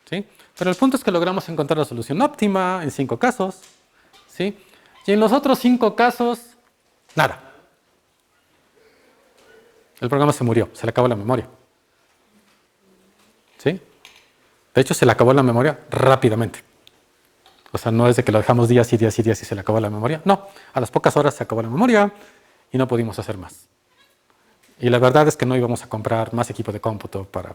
¿Sí? Pero el punto es que logramos encontrar la solución óptima en 5 casos. ¿Sí? Y en los otros 5 casos, nada. El programa se murió, se le acabó la memoria. ¿Sí? De hecho, se le acabó la memoria rápidamente. O sea, no es de que lo dejamos días y días y días y se le acabó la memoria. No, a las pocas horas se acabó la memoria y no pudimos hacer más. Y la verdad es que no íbamos a comprar más equipo de cómputo para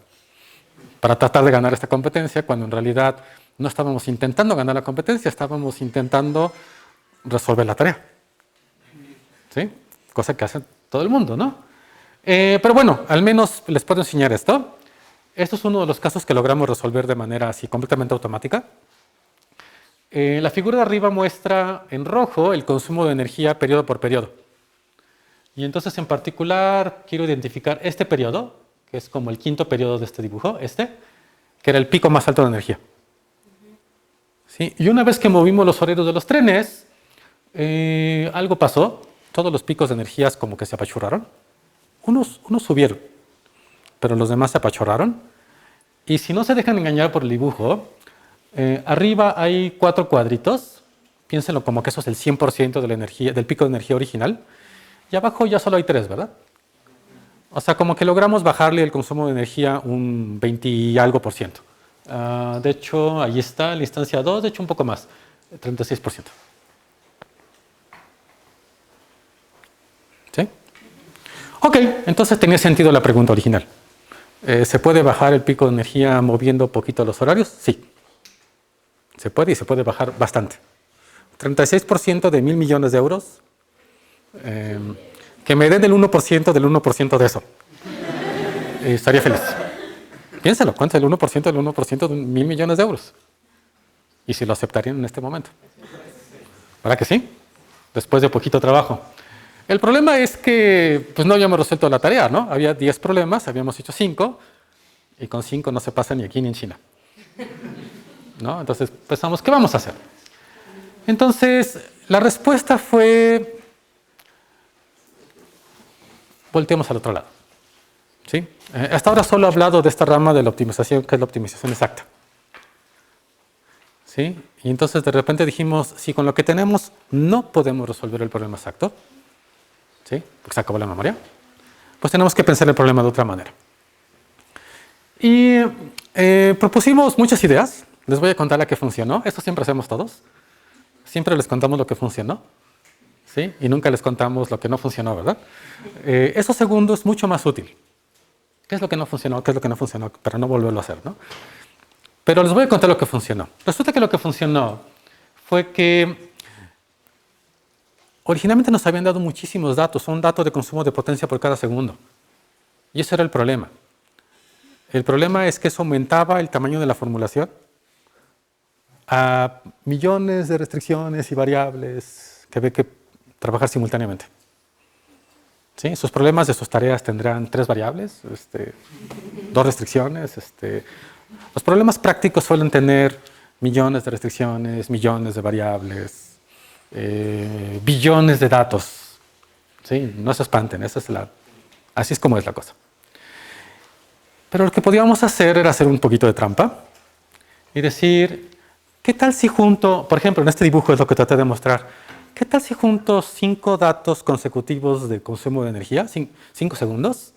tratar de ganar esta competencia, cuando en realidad no estábamos intentando ganar la competencia, estábamos intentando resolver la tarea. ¿Sí? Cosa que hace todo el mundo, ¿no? Pero bueno, al menos les puedo enseñar esto. Esto es uno de los casos que logramos resolver de manera así completamente automática. La figura de arriba muestra en rojo el consumo de energía periodo por periodo. Y entonces en particular quiero identificar este periodo, que es como el 5.º periodo de este dibujo, que que era el pico más alto de energía. ¿Sí? Y una vez que movimos los horarios de los trenes, algo pasó. Todos los picos de energías como que se apachurraron. Unos subieron, pero los demás se apachurraron. Y si no se dejan engañar por el dibujo, arriba hay 4 cuadritos. Piénsenlo como que eso es el 100% de la energía, del pico de energía original. Y abajo ya solo hay 3, ¿verdad? O sea, como que logramos bajarle el consumo de energía un 20 y algo por ciento. De hecho, ahí está la instancia 2, de hecho un poco más, 36%. ¿Sí? Ok, entonces tenía sentido la pregunta original. ¿Se puede bajar el pico de energía moviendo poquito los horarios? Sí. Se puede y se puede bajar bastante. 36% de 1.000 millones de euros. Que me den el 1% del 1% de eso. Estaría feliz. Piénsalo, ¿cuánto es el 1% del 1% de 1.000 millones de euros? Y si lo aceptarían en este momento. ¿Verdad que sí? Después de poquito trabajo. El problema es que pues no habíamos resuelto la tarea, ¿no? Había 10 problemas, habíamos hecho 5, y con 5 no se pasa ni aquí ni en China. ¿No? Entonces pensamos, ¿qué vamos a hacer? Entonces, la respuesta fue, volteemos al otro lado. ¿Sí? Hasta ahora solo he hablado de esta rama de la optimización, que es la optimización exacta. ¿Sí? Y entonces de repente dijimos, si con lo que tenemos no podemos resolver el problema exacto, ¿sí? Porque se acabó la memoria, pues tenemos que pensar el problema de otra manera. Y propusimos muchas ideas. Les voy a contar la que funcionó. Esto siempre hacemos todos. Siempre les contamos lo que funcionó, ¿sí? Y nunca les contamos lo que no funcionó, ¿verdad? Eso segundo es mucho más útil. ¿Qué es lo que no funcionó? ¿Qué es lo que no funcionó? Para no volverlo a hacer, ¿no? Pero les voy a contar lo que funcionó. Resulta que lo que funcionó fue que originalmente nos habían dado muchísimos datos, un dato de consumo de potencia por cada segundo. Y ese era el problema. El problema es que eso aumentaba el tamaño de la formulación a millones de restricciones y variables que había que trabajar simultáneamente. ¿Sí? Sus problemas de sus tareas tendrán 3 variables, 2 restricciones. Los problemas prácticos suelen tener millones de restricciones, millones de variables, billones de datos. ¿Sí? No se espanten, así es como es la cosa. Pero lo que podíamos hacer era hacer un poquito de trampa y decir, ¿qué tal si junto, por ejemplo, en este dibujo es lo que traté de mostrar, ¿qué tal si junto 5 datos consecutivos de consumo de energía, 5 segundos,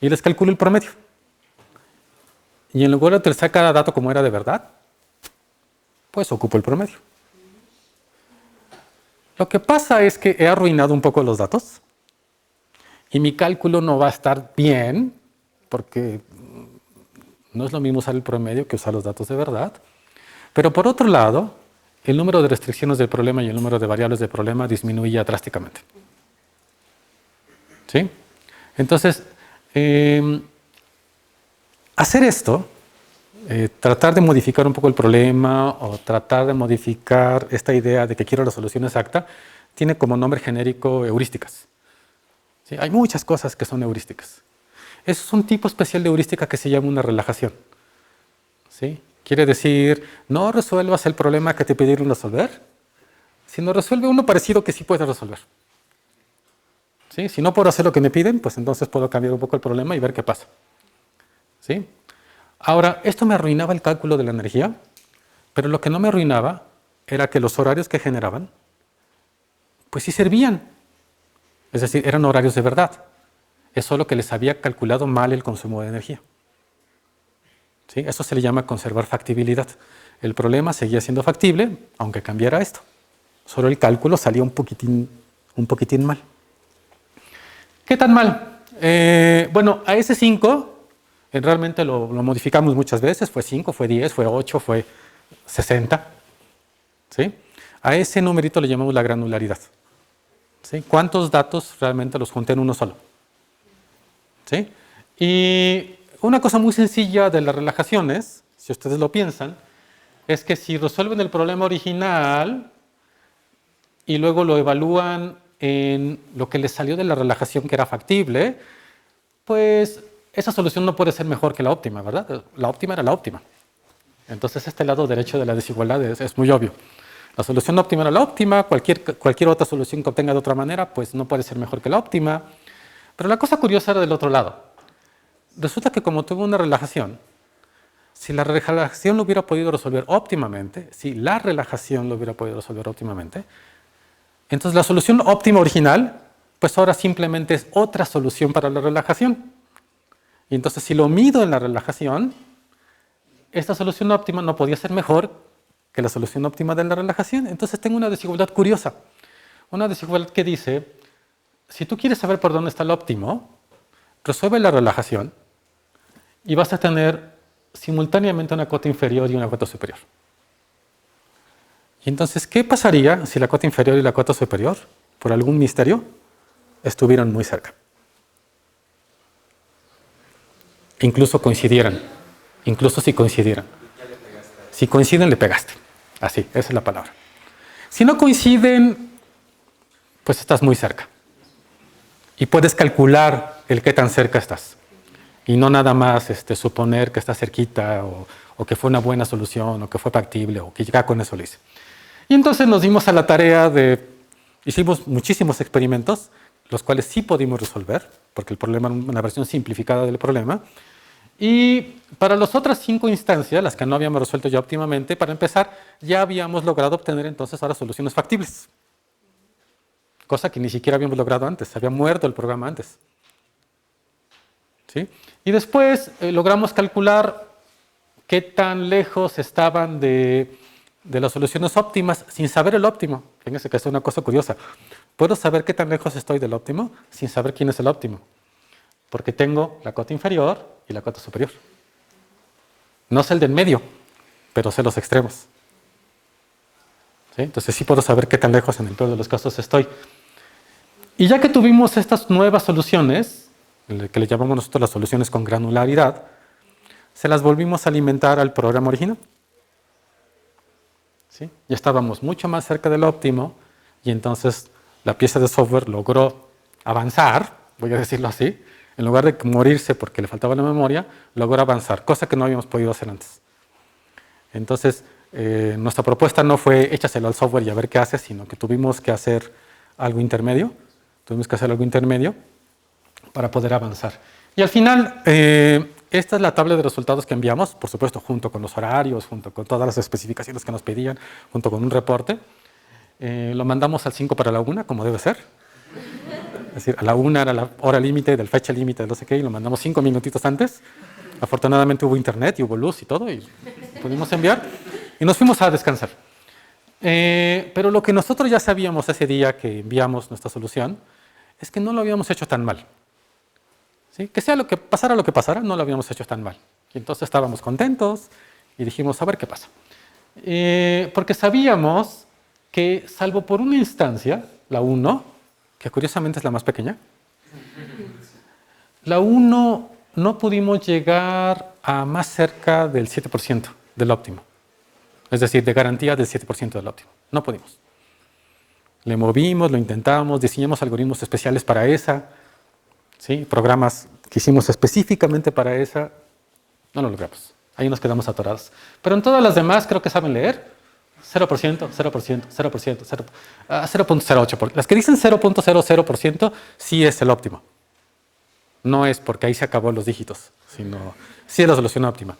y les calculo el promedio? Y en lugar de utilizar cada dato como era de verdad, pues ocupo el promedio. Lo que pasa es que he arruinado un poco los datos y mi cálculo no va a estar bien porque no es lo mismo usar el promedio que usar los datos de verdad. Pero por otro lado, el número de restricciones del problema y el número de variables del problema disminuía drásticamente. ¿Sí? Entonces, hacer esto, tratar de modificar un poco el problema o tratar de modificar esta idea de que quiero la solución exacta, tiene como nombre genérico heurísticas. ¿Sí? Hay muchas cosas que son heurísticas. Eso es un tipo especial de heurística que se llama una relajación. ¿Sí? Quiere decir, no resuelvas el problema que te pidieron resolver, sino resuelve uno parecido que sí puedes resolver. ¿Sí? Si no puedo hacer lo que me piden, pues entonces puedo cambiar un poco el problema y ver qué pasa. ¿Sí? Ahora, esto me arruinaba el cálculo de la energía, pero lo que no me arruinaba era que los horarios que generaban, pues sí servían. Es decir, eran horarios de verdad. Es solo que les había calculado mal el consumo de energía. ¿Sí? Eso se le llama conservar factibilidad. El problema seguía siendo factible, aunque cambiara esto. Solo el cálculo salía un poquitín mal. ¿Qué tan mal? Bueno, a ese 5 realmente lo modificamos muchas veces. Fue 5, fue 10, fue 8, fue 60. ¿Sí? A ese numerito le llamamos la granularidad. ¿Sí? ¿Cuántos datos realmente los junté en uno solo? ¿Sí? Y una cosa muy sencilla de las relajaciones, si ustedes lo piensan, es que si resuelven el problema original y luego lo evalúan en lo que les salió de la relajación que era factible, pues esa solución no puede ser mejor que la óptima, ¿verdad? La óptima era la óptima. Entonces este lado derecho de la desigualdad es muy obvio. La solución óptima era la óptima, cualquier otra solución que obtenga de otra manera, pues no puede ser mejor que la óptima. Pero la cosa curiosa era del otro lado. Resulta que como tuvo una relajación, si la relajación lo hubiera podido resolver óptimamente, entonces la solución óptima original, pues ahora simplemente es otra solución para la relajación. Y entonces si lo mido en la relajación, esta solución óptima no podía ser mejor que la solución óptima de la relajación. Entonces tengo una desigualdad curiosa. Una desigualdad que dice, si tú quieres saber por dónde está el óptimo, resuelve la relajación y vas a tener simultáneamente una cota inferior y una cota superior. Y entonces, ¿qué pasaría si la cota inferior y la cota superior, por algún misterio, estuvieran muy cerca? Incluso coincidieran. Incluso si coincidieran. Si coinciden, le pegaste. Así, esa es la palabra. Si no coinciden, pues estás muy cerca. Y puedes calcular el qué tan cerca estás. Y no nada más suponer que está cerquita o que fue una buena solución o que fue factible o que ya con eso lo hice. Y entonces nos dimos a la tarea hicimos muchísimos experimentos, los cuales sí pudimos resolver, porque el problema era una versión simplificada del problema. Y para las otras 5 instancias, las que no habíamos resuelto ya óptimamente, para empezar, ya habíamos logrado obtener entonces ahora soluciones factibles. Cosa que ni siquiera habíamos logrado antes, había muerto el programa antes. ¿Sí? Y después logramos calcular qué tan lejos estaban de las soluciones óptimas sin saber el óptimo. Fíjense que es una cosa curiosa. Puedo saber qué tan lejos estoy del óptimo sin saber quién es el óptimo. Porque tengo la cota inferior y la cota superior. No sé el del medio, pero sé los extremos. ¿Sí? Entonces sí puedo saber qué tan lejos en el peor de los casos estoy. Y ya que tuvimos estas nuevas soluciones, que le llamamos nosotros las soluciones con granularidad, se las volvimos a alimentar al programa original. ¿Sí? Ya estábamos mucho más cerca del óptimo y entonces la pieza de software logró avanzar, voy a decirlo así, en lugar de morirse porque le faltaba la memoria, logró avanzar, cosa que no habíamos podido hacer antes. Entonces, nuestra propuesta no fue échaselo al software y a ver qué hace, sino que tuvimos que hacer algo intermedio, para poder avanzar. Y al final, esta es la tabla de resultados que enviamos, por supuesto, junto con los horarios, junto con todas las especificaciones que nos pedían, junto con un reporte. Lo mandamos al 5 para la 1, como debe ser. Es decir, a la 1 era la hora límite, del fecha límite, de no sé qué, y lo mandamos 5 minutitos antes. Afortunadamente hubo internet y hubo luz y todo, y pudimos enviar. Y nos fuimos a descansar. Pero lo que nosotros ya sabíamos ese día que enviamos nuestra solución, es que no lo habíamos hecho tan mal. ¿Sí? Que sea lo que pasara, no lo habíamos hecho tan mal. Y entonces estábamos contentos y dijimos, a ver qué pasa. Porque sabíamos que, salvo por una instancia, la 1, que curiosamente es la más pequeña, la 1 no pudimos llegar a más cerca del 7% del óptimo. Es decir, de garantía del 7% del óptimo. No pudimos. Le movimos, lo intentamos, diseñamos algoritmos especiales para esa, ¿sí? Programas que hicimos específicamente para esa, no lo logramos. Ahí nos quedamos atorados. Pero en todas las demás creo que saben leer. 0%, 0%, 0%, 0.08%. Las que dicen 0.00% sí es el óptimo. No es porque ahí se acabó los dígitos, sino sí es la solución óptima.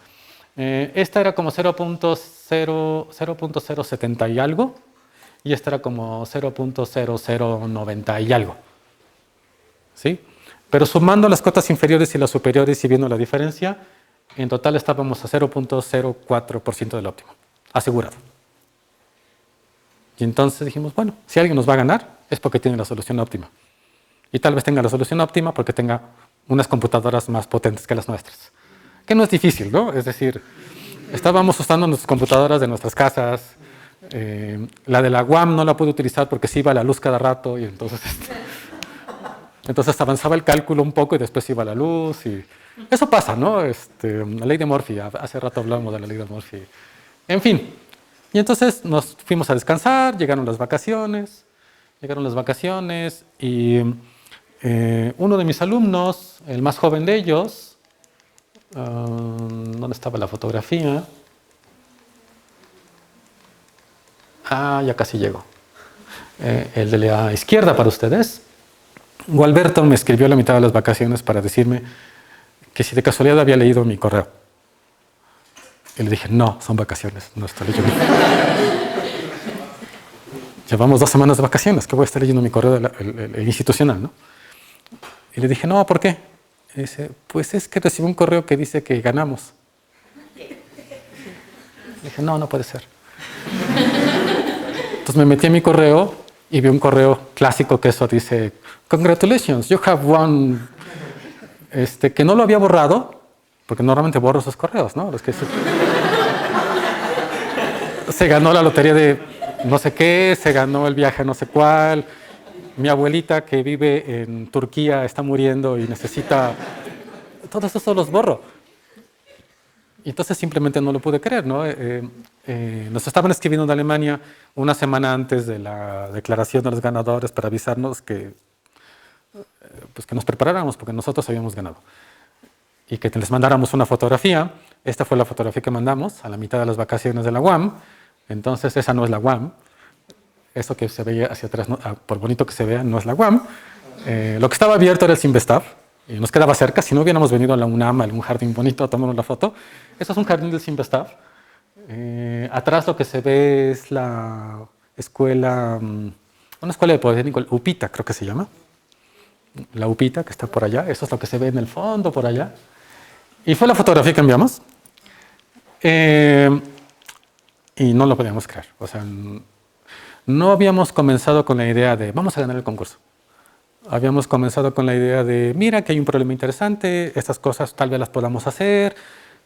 Esta era como 0.070 y algo, y esta era como 0.0090 y algo. ¿Sí? Pero sumando las cotas inferiores y las superiores y viendo la diferencia, en total estábamos a 0.04% del óptimo, asegurado. Y entonces dijimos, bueno, si alguien nos va a ganar, es porque tiene la solución óptima. Y tal vez tenga la solución óptima porque tenga unas computadoras más potentes que las nuestras. Que no es difícil, ¿no? Es decir, estábamos usando nuestras computadoras de nuestras casas. La de la UAM no la pude utilizar porque se iba la luz cada rato y entonces avanzaba el cálculo un poco y después iba la luz. Y eso pasa, ¿no? La ley de Murphy, hace rato hablamos de la ley de Murphy. En fin. Y entonces nos fuimos a descansar, llegaron las vacaciones y uno de mis alumnos, el más joven de ellos, ¿Dónde estaba la fotografía? Ya casi llego. El de la izquierda para ustedes. Gualberto me escribió a la mitad de las vacaciones para decirme que si de casualidad había leído mi correo. Y le dije, no, son vacaciones, no estoy leyendo. Llevamos 2 semanas de vacaciones, que voy a estar leyendo mi correo el institucional, ¿no? Y le dije, no, ¿por qué? Y dice, pues es que recibí un correo que dice que ganamos. Le dije, no, no puede ser. Entonces me metí en mi correo y vi un correo clásico que eso dice, congratulations, you have won, que no lo había borrado, porque normalmente borro esos correos, ¿no? Los que se ganó la lotería de no sé qué, se ganó el viaje a no sé cuál, mi abuelita que vive en Turquía está muriendo y necesita, todos esos los borro. Y entonces simplemente no lo pude creer, ¿no? Nos estaban escribiendo de Alemania una semana antes de la declaración de los ganadores para avisarnos que, pues que nos preparáramos porque nosotros habíamos ganado. Y que les mandáramos una fotografía. Esta fue la fotografía que mandamos a la mitad de las vacaciones de la UAM. Entonces esa no es la UAM. Eso que se veía hacia atrás, no, por bonito que se vea, no es la UAM. Lo que estaba abierto era el Simvestab. Y nos quedaba cerca, si no hubiéramos venido a la UNAM, a un jardín bonito a tomarnos la foto. Eso es un jardín del Simvestab. Atrás lo que se ve es la escuela, una escuela de Politécnico, UPITA creo que se llama. La UPITA que está por allá, eso es lo que se ve en el fondo por allá. Y fue la fotografía que enviamos. Y no lo podíamos creer. O sea, no habíamos comenzado con la idea de vamos a ganar el concurso. Habíamos comenzado con la idea de, mira que hay un problema interesante, estas cosas tal vez las podamos hacer,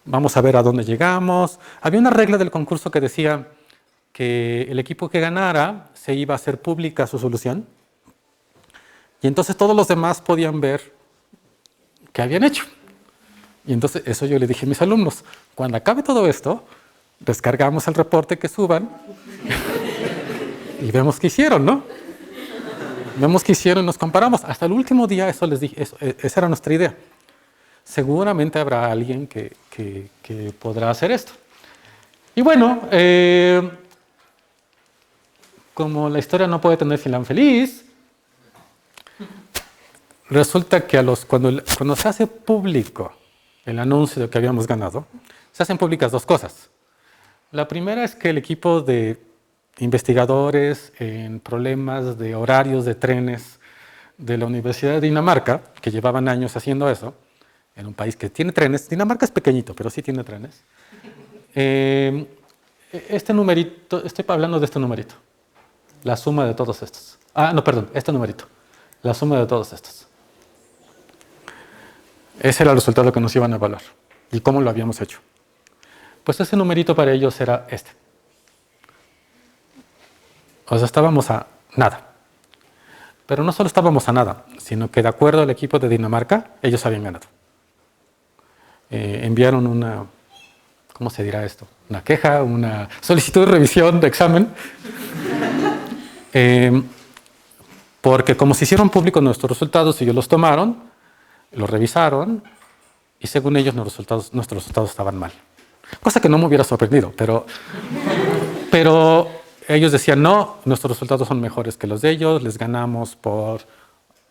vamos a ver a dónde llegamos. Había una regla del concurso que decía que el equipo que ganara se iba a hacer pública su solución y entonces todos los demás podían ver qué habían hecho. Y entonces eso yo le dije a mis alumnos, cuando acabe todo esto, descargamos el reporte que suban y vemos qué hicieron, ¿no? Vemos qué hicieron y nos comparamos. Hasta el último día eso les dije, esa era nuestra idea. Seguramente habrá alguien que podrá hacer esto. Y bueno, como la historia no puede tener final feliz, resulta que cuando se hace público el anuncio de que habíamos ganado, se hacen públicas 2 cosas. La primera es que el equipo de investigadores en problemas de horarios de trenes de la Universidad de Dinamarca, que llevaban años haciendo eso, en un país que tiene trenes, Dinamarca es pequeñito, pero sí tiene trenes. Este numerito, estoy hablando de este numerito, la suma de todos estos. No, perdón, este numerito, la suma de todos estos. Ese era el resultado que nos iban a evaluar. ¿Y cómo lo habíamos hecho? Pues ese numerito para ellos era este. O sea, estábamos a nada. Pero no solo estábamos a nada, sino que de acuerdo al equipo de Dinamarca, ellos habían ganado. Enviaron una, ¿cómo se dirá esto? Una queja, una solicitud de revisión de examen. Porque como se hicieron públicos nuestros resultados, ellos los tomaron, los revisaron, y según ellos nuestros resultados estaban mal. Cosa que no me hubiera sorprendido, pero ellos decían, no, nuestros resultados son mejores que los de ellos, les ganamos por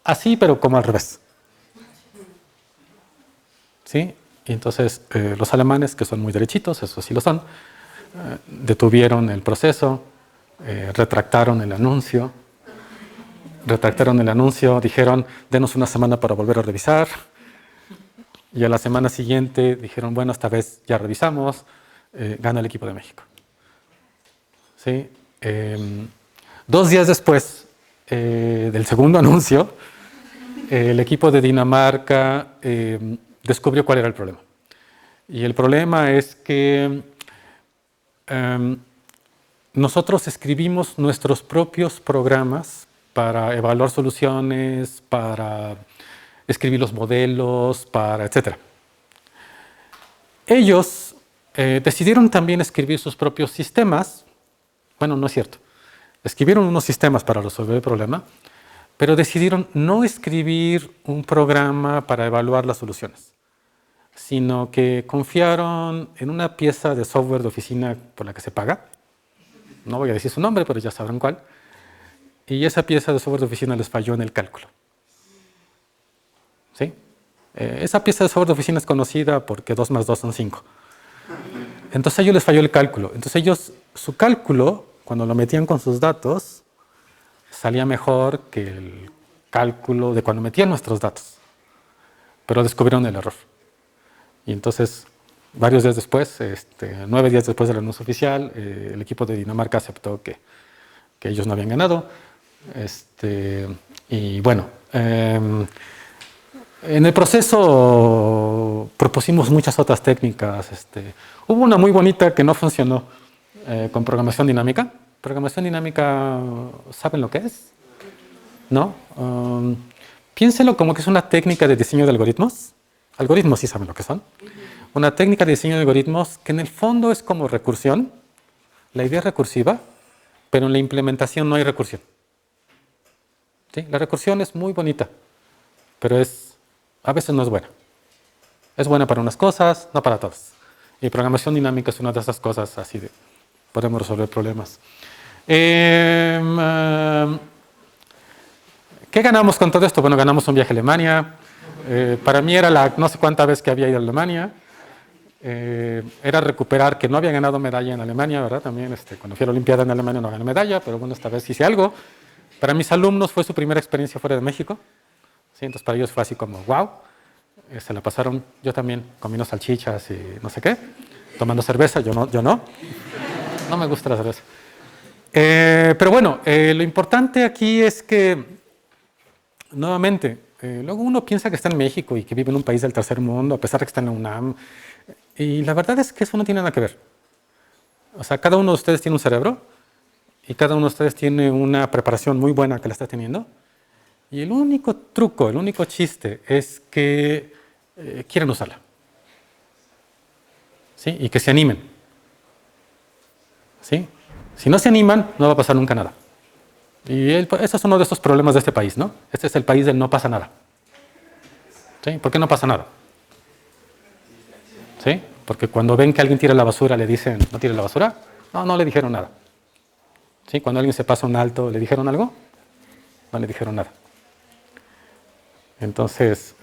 así, pero como al revés. ¿Sí? Y entonces los alemanes, que son muy derechitos, eso sí lo son, detuvieron el proceso, retractaron el anuncio, dijeron, denos una semana para volver a revisar. Y a la semana siguiente dijeron, bueno, esta vez ya revisamos, gana el equipo de México. ¿Sí? 2 días después del segundo anuncio, el equipo de Dinamarca descubrió cuál era el problema. Y el problema es que nosotros escribimos nuestros propios programas para evaluar soluciones, para escribir los modelos, etc. Ellos decidieron también escribir sus propios sistemas. Bueno, no es cierto. Escribieron unos sistemas para resolver el problema, pero decidieron no escribir un programa para evaluar las soluciones, sino que confiaron en una pieza de software de oficina por la que se paga. No voy a decir su nombre, pero ya sabrán cuál. Y esa pieza de software de oficina les falló en el cálculo. ¿Sí? Esa pieza de software de oficina es conocida porque 2 más 2 son 5. Entonces a ellos les falló el cálculo. Entonces ellos, su cálculo, cuando lo metían con sus datos, salía mejor que el cálculo de cuando metían nuestros datos. Pero descubrieron el error. Y entonces, varios días después, 9 días después del anuncio oficial, el equipo de Dinamarca aceptó que ellos no habían ganado. Y bueno, en el proceso propusimos muchas otras técnicas. Hubo una muy bonita que no funcionó con programación dinámica. Programación dinámica, ¿saben lo que es? ¿No? Piénsenlo como que es una técnica de diseño de algoritmos. Algoritmos sí saben lo que son. Una técnica de diseño de algoritmos que en el fondo es como recursión. La idea es recursiva, pero en la implementación no hay recursión. ¿Sí? La recursión es muy bonita, pero a veces no es buena. Es buena para unas cosas, no para todas. Y programación dinámica es una de esas cosas así de podemos resolver problemas. ¿Qué ganamos con todo esto? Bueno, ganamos un viaje a Alemania. Para mí era la no sé cuánta vez que había ido a Alemania. Era recuperar que no había ganado medalla en Alemania, ¿verdad? También cuando fui a la Olimpiada en Alemania no gané medalla, pero bueno, esta vez hice algo. Para mis alumnos fue su primera experiencia fuera de México. ¿Sí? Entonces para ellos fue así como, wow. Se la pasaron, yo también, comiendo salchichas y no sé qué, tomando cerveza, yo no. No me gusta la cerveza. Pero bueno, lo importante aquí es que, nuevamente, luego uno piensa que está en México y que vive en un país del tercer mundo, a pesar de que está en la UNAM, y la verdad es que eso no tiene nada que ver. O sea, cada uno de ustedes tiene un cerebro y cada uno de ustedes tiene una preparación muy buena que la está teniendo. Y el único truco, el único chiste es que quieran usarla. ¿Sí? Y que se animen. ¿Sí? Si no se animan, no va a pasar nunca nada. Y ese es uno de estos problemas de este país, ¿no? Este es el país del no pasa nada. ¿Sí? ¿Por qué no pasa nada? ¿Sí? Porque cuando ven que alguien tira la basura, le dicen, ¿no tire la basura? No, no le dijeron nada. ¿Sí? Cuando alguien se pasa un alto, ¿le dijeron algo? No le dijeron nada. Entonces,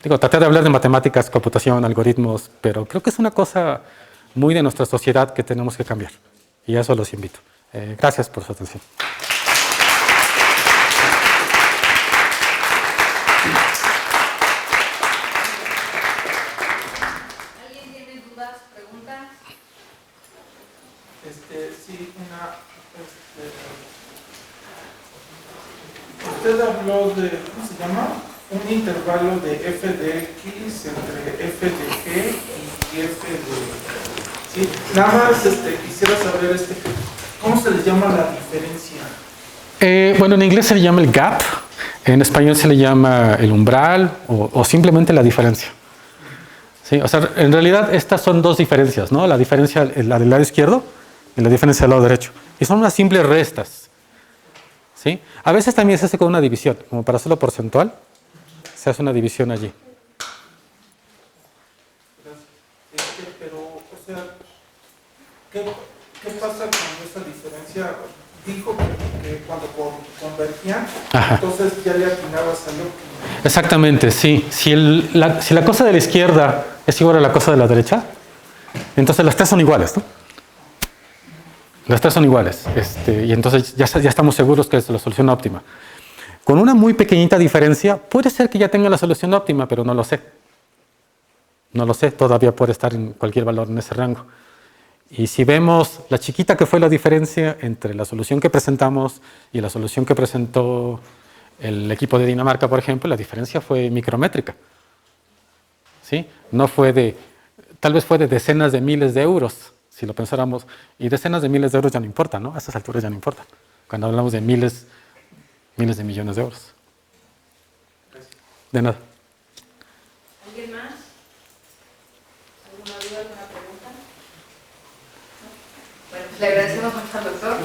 traté de hablar de matemáticas, computación, algoritmos, pero creo que es una cosa muy de nuestra sociedad que tenemos que cambiar. Y a eso los invito. Gracias por su atención. ¿Alguien tiene dudas, preguntas? Sí, usted habló de, ¿cómo se llama? Un intervalo de f de x entre f de g y f de... Sí, nada más quisiera saber ¿cómo se les llama la diferencia? Bueno, en inglés se le llama el gap, en español se le llama el umbral o simplemente la diferencia. ¿Sí? O sea, en realidad estas son dos diferencias, ¿no? La diferencia, la del lado izquierdo y la diferencia del lado derecho. Y son unas simples restas. ¿Sí? A veces también se hace con una división, como para hacerlo porcentual, se hace una división allí. Pero, o sea, ¿qué pasa con esa diferencia? Dijo que cuando convertían, entonces ya le atinabas a lo que... Exactamente, sí. Si la cosa de la izquierda es igual a la cosa de la derecha, entonces las tres son iguales, ¿no? Las tres son iguales. Y entonces ya estamos seguros que es la solución óptima. Con una muy pequeñita diferencia, puede ser que ya tenga la solución óptima, pero no lo sé. No lo sé, todavía puede estar en cualquier valor en ese rango. Y si vemos la chiquita que fue la diferencia entre la solución que presentamos y la solución que presentó el equipo de Dinamarca, por ejemplo, la diferencia fue micrométrica. ¿Sí? No fue tal vez fue de decenas de miles de euros, si lo pensáramos. Y decenas de miles de euros ya no importan, ¿no? A estas alturas ya no importan. Cuando hablamos de miles de millones de euros. De nada. ¿Alguien más? ¿Alguna duda, alguna pregunta? ¿No? Bueno, pues le agradecemos mucho al doctor.